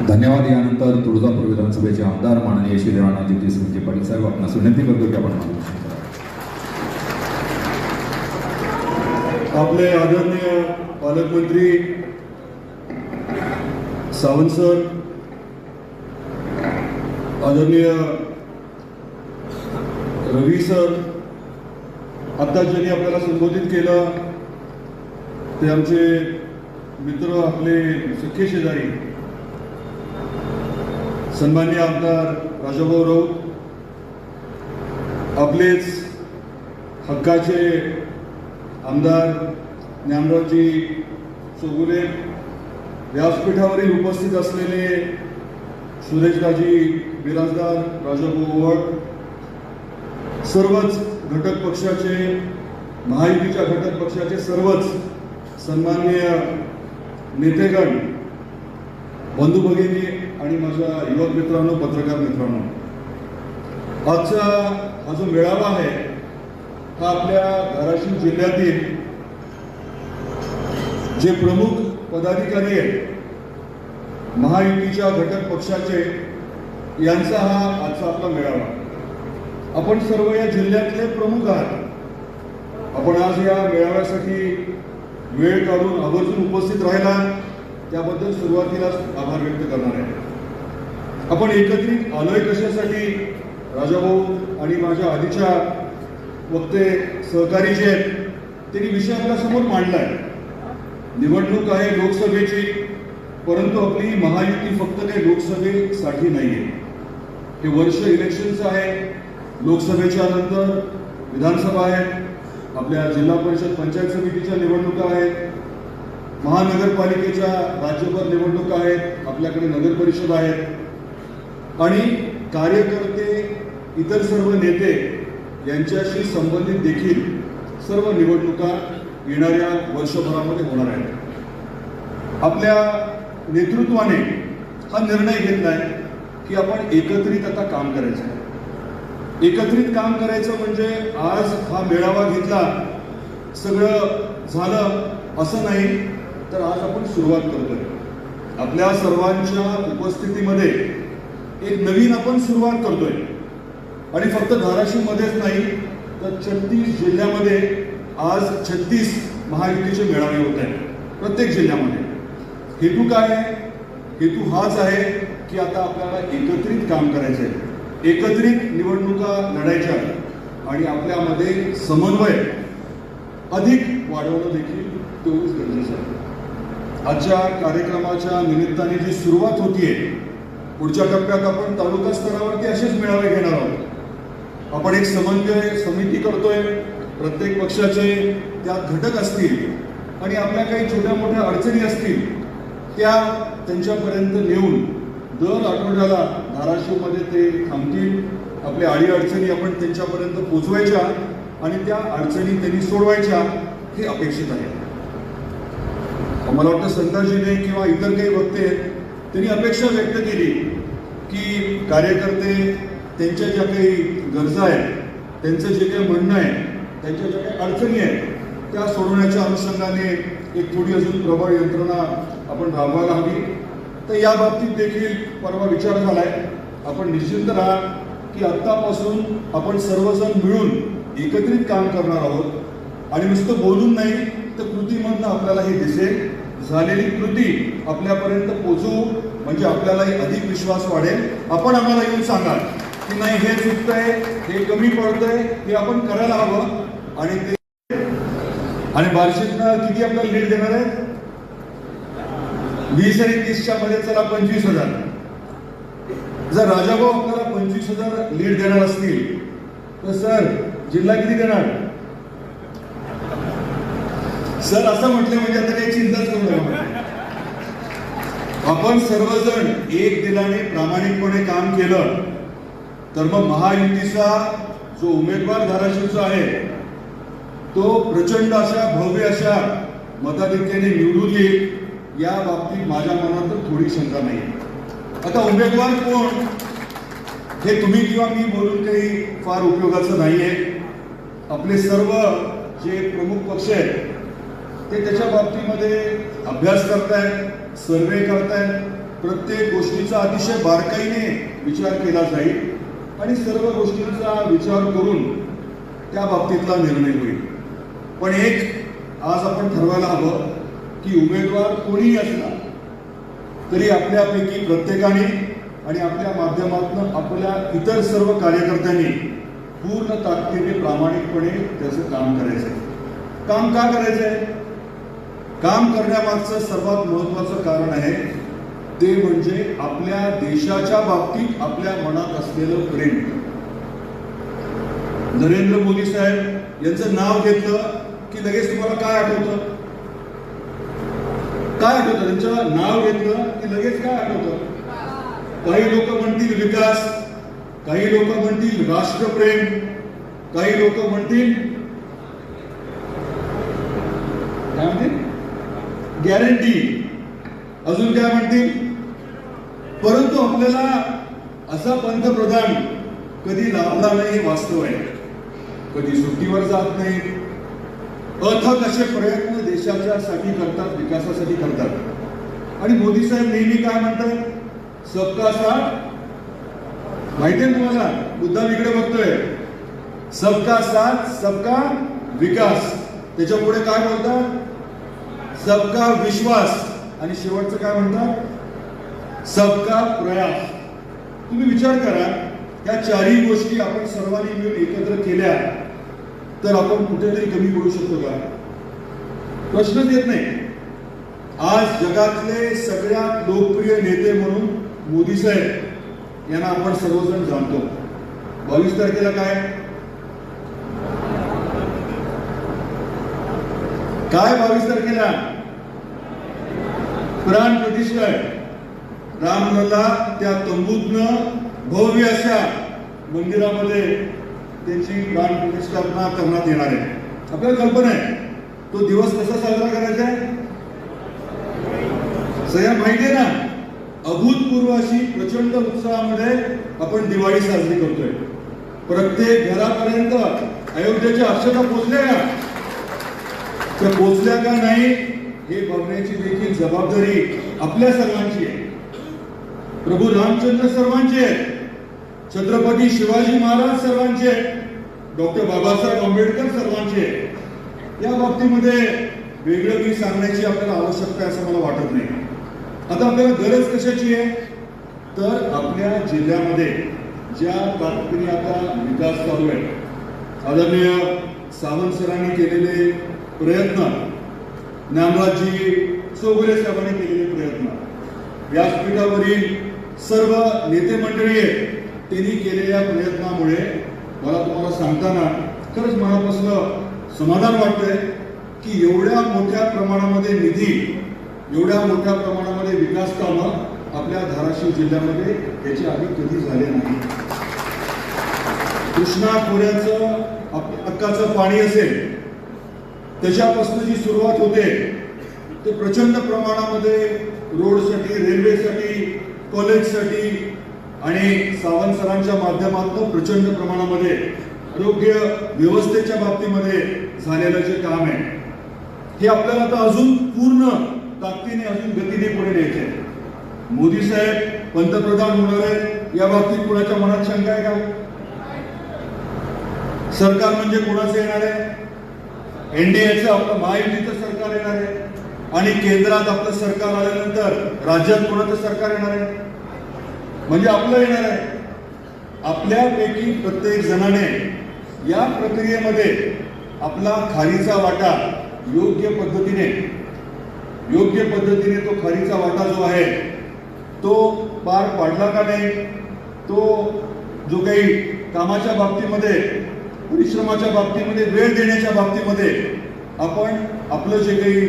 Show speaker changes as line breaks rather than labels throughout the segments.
धन्यवाद. यानंतर तुळजापूर विधानसभेचे आमदार माननीय श्री राणाजी सिंहजी पाटील साहेब आपणास विनंती करतो की आपण
आपले आदरणीय पालकमंत्री सावंत सर, आदरणीय रवी सर, आता ज्यांनी आपल्याला संबोधित केलं ते आमचे मित्र, आपले सख्खे शेजारी सन्माननीय आमदार राजाभाऊ राऊत, आपलेच हक्काचे आमदार ज्ञानरावजी चौगुले, व्यासपीठावरील उपस्थित असलेले सुरेशराजी बिराजदार, राजाभाऊ ओवळ, सर्वच घटक पक्षाचे, महायुतीच्या घटक पक्षाचे सर्वच सन्माननीय नेतेगण, बंधू भगिनी आणि माझ्या युवक मित्रांनो, पत्रकार मित्रांनो, आजचा हा जो मेळावा आहे हा आपल्या धाराशिव जिल्ह्यातील जे प्रमुख पदाधिकारी आहेत महायुतीच्या घटक पक्षाचे, यांचा हा आजचा आपला मेळावा. आपण सर्व या जिल्ह्यातले प्रमुख आहात. आपण आज या मेळाव्यासाठी वेळ काढून आवर्जून उपस्थित राहिला, त्याबद्दल सुरुवातीलाच आभार व्यक्त करणार आहे. आपण एकत्रित आलोय कशासाठी? राजाभाऊ आणि माझ्या आधीच्या वक्ते सहकारी जे आहेत त्यांनी विषय आपल्या समोर मांडलाय. निवडणूक आहे लोकसभेची, परंतु आपली महायुती फक्त काही लोकसभेसाठी नाहीये. हे वर्ष इलेक्शनचं आहे. लोकसभेच्या नंतर विधानसभा आहे, आपल्या जिल्हा परिषद पंचायत समितीच्या निवडणुका आहेत, महानगरपालिकेच्या राज्यभर निवडणुका आहेत, आपल्याकडे नगर परिषद आहेत आणि कार्यकर्ते, इतर सर्व नेते यांच्याशी संबंधित देखील सर्व निवडणुका येणाऱ्या वर्षभरामध्ये होणार आहेत. आपल्या नेतृत्वाने हा निर्णय घेतलाय की आपण एकत्रित आता काम करायचं आहे. एकत्रित काम करायचं म्हणजे आज हा मेळावा घेतला, सगळं झालं असं नाही, तर आज आपण सुरुवात करतोय. आपल्या सर्वांच्या उपस्थितीमध्ये एक नवीन आपण सुरुवात करतोय आणि फक्त धाराशिवमध्येच नाही तर 36 जिल्ह्यामध्ये आज 36 महायुतीचे मेळावे होत आहेत, प्रत्येक जिल्ह्यामध्ये. हेतू काय आहे? हेतू हाच आहे की आता आपल्याला एकत्रित काम करायचं आहे, एकत्रित निवडणुका लढायच्या आणि आपल्यामध्ये समन्वय अधिक वाढवणं देखील तेवढंच गरजेचं आहे. आजच्या कार्यक्रमाच्या निमित्ताने जी सुरुवात होतीये, पुढच्या टप्प्यात आपण तालुका स्तरावरती असेच मेळावे घेणार आहोत. आपण एक समन्वय समिती करतोय, प्रत्येक पक्षाचे त्यात घटक असतील आणि आपल्या काही छोट्या मोठ्या अडचणी असतील त्या त्यांच्यापर्यंत नेऊन दर आठवड्याला धाराशिवमध्ये ते थांबतील. आपल्या अडीअडचणी आपण त्यांच्यापर्यंत पोचवायच्या आणि त्या अडचणी त्यांनी सोडवायच्या, हे अपेक्षित आहे. मला वाटतं संताजीने किंवा इतर काही वक्ते त्यांनी अपेक्षा व्यक्त केली की कार्यकर्ते त्यांच्या ज्या काही गरजा आहेत, त्यांचं जे काही म्हणणं आहे, त्यांच्या ज्या काही अडचणी आहेत त्या सोडवण्याच्या अनुषंगाने एक थोडी अजून प्रबळ यंत्रणा आपण राबवायला हवी. तर या बाबतीत देखील परवा विचार झालाय. आपण निश्चिंत राहा की आत्तापासून आपण सर्वजण मिळून एकत्रित काम करणार आहोत आणि नुसतं बोलून नाही तर कृतीमधनं आपल्याला हे दिसेल. झालेली कृती आपल्यापर्यंत पोचवू म्हणजे आपल्यालाही अधिक विश्वास वाढेल. आपण आम्हाला येऊन सांगाल की नाही हे चुकतंय, हे कमी पडतंय, हे आपण करायला हवं. आणि ते आणि बार्शीतनं किती आपल्याला लीड देणार आहे? 20 आणि 30च्या मध्ये चला 25,000. जर राजाभाऊ आपल्याला 25,000 लीड देणार असतील तर सर जिल्हा किती देणार? सर असं म्हटलं म्हणजे आता काही चिंताच करू नका. आपण सर्वजण एक दिलाने प्रामाणिकपणे काम केलं तर मग महायुतीचा जो उमेदवार धाराशिवचा आहे तो प्रचंड अशा भव्य अशा मताधिक्याने निवडून येईल, या बाबतीत माझ्या मनात थोडी शंका नाही. आता उमेदवार कोण हे तुम्ही किंवा मी बोलून काही फार उपयोगाचं नाहीये. आपले सर्व जे प्रमुख पक्ष आहेत ते त्याच्या बाबतीमध्ये अभ्यास करतायत, सर्वे करतायत प्रत्येक गोष्टीचा अतिशय बारकाईने विचार केला जाईल आणि सर्व गोष्टींचा विचार करून त्या बाबतीतला निर्णय होईल. पण एक आज आपण ठरवायला हवं की उमेदवार कोणीही असला तरी आपल्यापैकी प्रत्येकाने आणि आपल्या माध्यमातून आपल्या इतर सर्व कार्यकर्त्यांनी पूर्ण ताकदीने प्रामाणिकपणे त्याचं काम करायचं आहे. काम का करायचं आहे? काम करण्यामागचं सर्वात महत्वाचं कारण आहे ते म्हणजे आपल्या देशाच्या बाबतीत आपल्या मनात असलेलं प्रेम. नरेंद्र मोदी साहेब यांचं नाव घेतलं की लगेच तुम्हाला काय आठवतं? काय आठवतं? त्यांचं नाव घेतलं की लगेच काय आठवतं? काही लोक म्हणतील विकास, काही लोक म्हणतील राष्ट्रप्रेम, काही लोक म्हणतील काय म्हणतील गॅरंटी, अजून काय म्हणतील. परंतु आपल्याला असा पंतप्रधान कधी लाभला नाही हे वास्तव आहे. कधी सुट्टीवर जात नाही, अथक असे प्रयत्न देशाच्या साठी करतात, विकासासाठी करतात. आणि मोदी साहेब नेहमी काय म्हणतात? सबका साथ. माहितीये तुम्हाला, मुद्दा इकडे बघतोय, सबका साथ सबका विकास. त्याच्या पुढे काय बोलतात? सबका विश्वास. आणि शेवटचं काय म्हणतात? सबका प्रयास. तुम्ही विचार करा, या चारही गोष्टी आपण सर्वांनी मिळून एकत्र केल्या तर आपण कुठेतरी कमी पडू शकतो का? प्रश्नच येत नाही. आज जगातले सगळ्यात लोकप्रिय नेते म्हणून मोदी साहेब यांना आपण सर्वजण जाणतो. 22 तारखेला काय 22 तारखेला प्राण प्रतिष्ठा आहे. रामलला त्या तंबूतनं भव्य अशा मंदिरामध्ये त्यांची प्राण प्रतिष्ठापना करण्यात येणार आहे. आपल्याला कल्पना आहे तो दिवस कसा साजरा करायचा आहे? सगळ्यांना माहिती आहे ना, अभूतपूर्व अशी प्रचंड उत्साहामध्ये आपण दिवाळी साजरी करतोय. प्रत्येक घरापर्यंत अयोध्येच्या अक्षता पोहोचल्या का? त्या पोहोचल्या का नाही हे बघण्याची देखील जबाबदारी आपल्या सर्वांची आहे. प्रभू रामचंद्र सर्वांचे आहे, छत्रपती शिवाजी महाराज सर्वांचे आहे, डॉक्टर बाबासाहेब आंबेडकर सर्वांचे आहे. या बाबतीमध्ये वेगळं काही सांगण्याची आपल्याला आवश्यकता आहे असं मला वाटत नाही. आता आपल्याला गरज कशाची आहे? तर आपल्या जिल्ह्यामध्ये ज्या ताकदीने आता विकास चालू आहे, आदरणीय सावंत सरांनी केलेले प्रयत्न, ज्ञानराजजी चौगुले साहेबांनी केलेले प्रयत्न, व्यासपीठावरील सर्व नेते मंडळी आहेत त्यांनी केलेल्या प्रयत्नामुळे मला तुम्हाला सांगताना खरंच मनापासून समाधान वाटतंय की एवढ्या मोठ्या प्रमाणामध्ये निधी, एवढ्या मोठ्या प्रमाणामध्ये विकास कामं आपल्या धाराशिव जिल्ह्यामध्ये याच्या आधी कधी झाले नाही. कृष्णा खोऱ्याचं हक्काचं पाणी असेल त्याच्यापासून जी सुरुवात होते ते प्रचंड प्रमाणामध्ये रोडसाठी, रेल्वेसाठी, कॉलेजसाठी आणि सावंत सरांच्या माध्यमातून प्रचंड प्रमाणामध्ये आरोग्य व्यवस्थेच्या बाबतीमध्ये झालेलं जे काम आहे हे आपल्याला आता अजून पूर्ण ताकदीने, अजून गतीने पुढे न्यायचे. मोदी साहेब पंतप्रधान होणार आहेत या बाबतीत कुणाच्या मनात शंका आहे का? सरकार म्हणजे कोणाचं येणार आहे? एनडीएचं, आपलं महायुतीचं सरकार येणार आहे. आणि केंद्रात आपलं सरकार आल्यानंतर राज्यात कोणाचं सरकार येणार आहे? म्हणजे आपलं येणार आहे. आपल्यापैकी प्रत्येक जणाने या प्रक्रियेमध्ये आपला खारीचा वाटा योग्य पद्धतीने तो खारीचा वाटा जो आहे तो पार पाडला का नाही? तो जो काही कामाच्या बाबतीमध्ये, परिश्रमाच्या बाबतीमध्ये, वेळ देण्याच्या बाबतीमध्ये आपण आपलं जे काही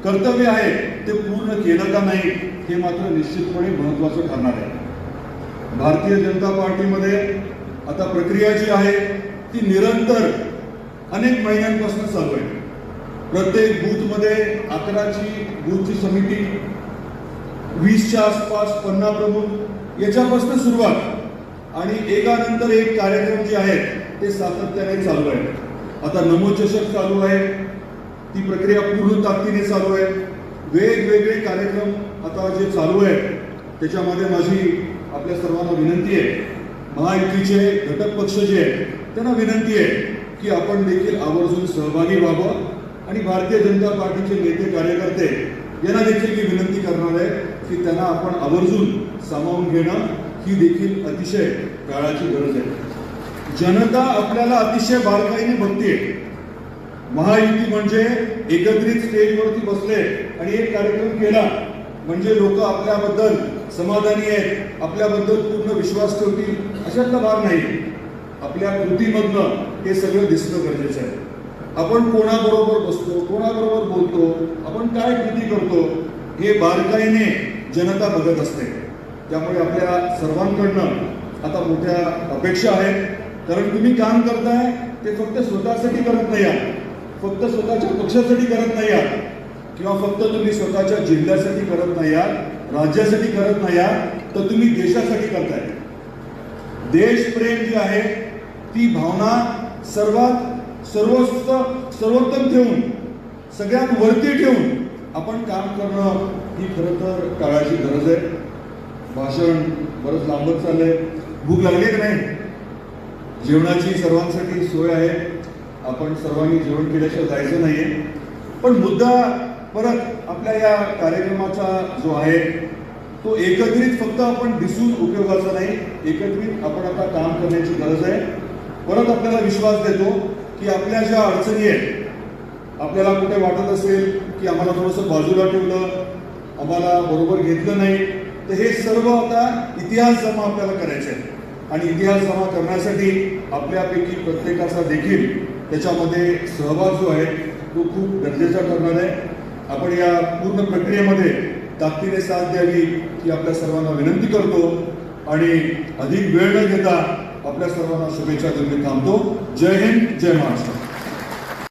कर्तव्य आहे ते पूर्ण केलं का नाही हे मात्र निश्चितपणे महत्वाचं ठरणार आहे. भारतीय जनता पार्टीमध्ये आता प्रक्रिया जी आहे ती निरंतर अनेक महिन्यांपासून चालू आहे. प्रत्येक बूथमध्ये 11ची बूथची समिती, 20च्या आसपास 50 प्रमुख, याच्यापासून सुरुवात आणि एकानंतर एक कार्यक्रम जे आहेत ते सातत्याने चालू आहे. आता नमो चषक चालू आहे, ती प्रक्रिया पूर्ण ताकदीने चालू आहे. वेगवेगळे कार्यक्रम आता जे चालू आहे त्याच्यामध्ये माझी आपल्या सर्वांना विनंती आहे, महायुतीचे घटक पक्ष जे आहेत त्यांना विनंती आहे की आपण देखील आवर्जून सहभागी व्हावं आणि भारतीय जनता पार्टीचे नेते कार्यकर्ते यांना देखील मी विनंती करणार आहे की त्यांना आपण आवर्जून सामावून घेणं ही देखील अतिशय काळाची गरज आहे. जनता आपल्याला अतिशय बारकाईने बघते. महायुती म्हणजे एकत्रित स्टेजवरती बसले आणि एक कार्यक्रम केला म्हणजे लोक आपल्याबद्दल समाधानी आहेत, आपल्याबद्दल पूर्ण विश्वास ठेवतील अशातला भाग नाही. आपल्या कृतीमधनं हे सगळं दिसणं गरजेचं आहे. आपण कोणाबरोबर बसतो, कोणाबरोबर बोलतो, आपण काय कृती करतो हे बारकाईने जनता बघत असते. त्यामुळे आपल्या सर्वांकडनं आता मोठ्या अपेक्षा आहेत. कारण तुम्ही काम करताय ते फक्त स्वतःसाठी करत नाही आहात, फक्त स्वतःच्या पक्षासाठी करत नाही आहात किंवा फक्त तुम्ही स्वतःच्या जिल्ह्यासाठी करत नाही आहात, राज्यासाठी करत नाही आहात, तर तुम्ही देशासाठी करताय. देशप्रेम जी आहे ती भावना सर्वोत्तम ठेवून, सगळ्यात वरती ठेवून आपण काम करणं ही खरं तर काळाची गरज आहे. भाषण बरंच लांबत चाललंय. भूक लागली की नाही? जेवणाची सर्वांसाठी सोय आहे. आपण सर्वांनी जेवण केल्याशिवाय जायचं नाहीये. पण मुद्दा परत आपल्या या कार्यक्रमाचा जो आहे तो एकत्रित फक्त आपण दिसून उपयोगाचा नाही, एकत्रित आपण आता काम करण्याची गरज आहे. परत आपल्याला विश्वास देतो की आपल्या ज्या अडचणी आहेत, आपल्याला कुठे वाटत असेल की आम्हाला थोडंसं बाजूला ठेवलं, आम्हाला बरोबर घेतलं नाही, तर हे सर्व आता इतिहास जमा आपल्याला करायचे आहे. आणि इतिहास जमा करण्यासाठी आपल्यापैकी प्रत्येकाचा देखील त्याच्यामध्ये सहभाग जो आहे तो खूप गरजेचा ठरणार आहे. आपण या पूर्ण प्रक्रियेमध्ये ताकदीने साथ द्यावी ही आपल्या सर्वांना विनंती करतो आणि अधिक वेळ न घेता आपल्या सर्वांना शुभेच्छा देऊन थांबतो. जय हिंद, जय महाराष्ट्र.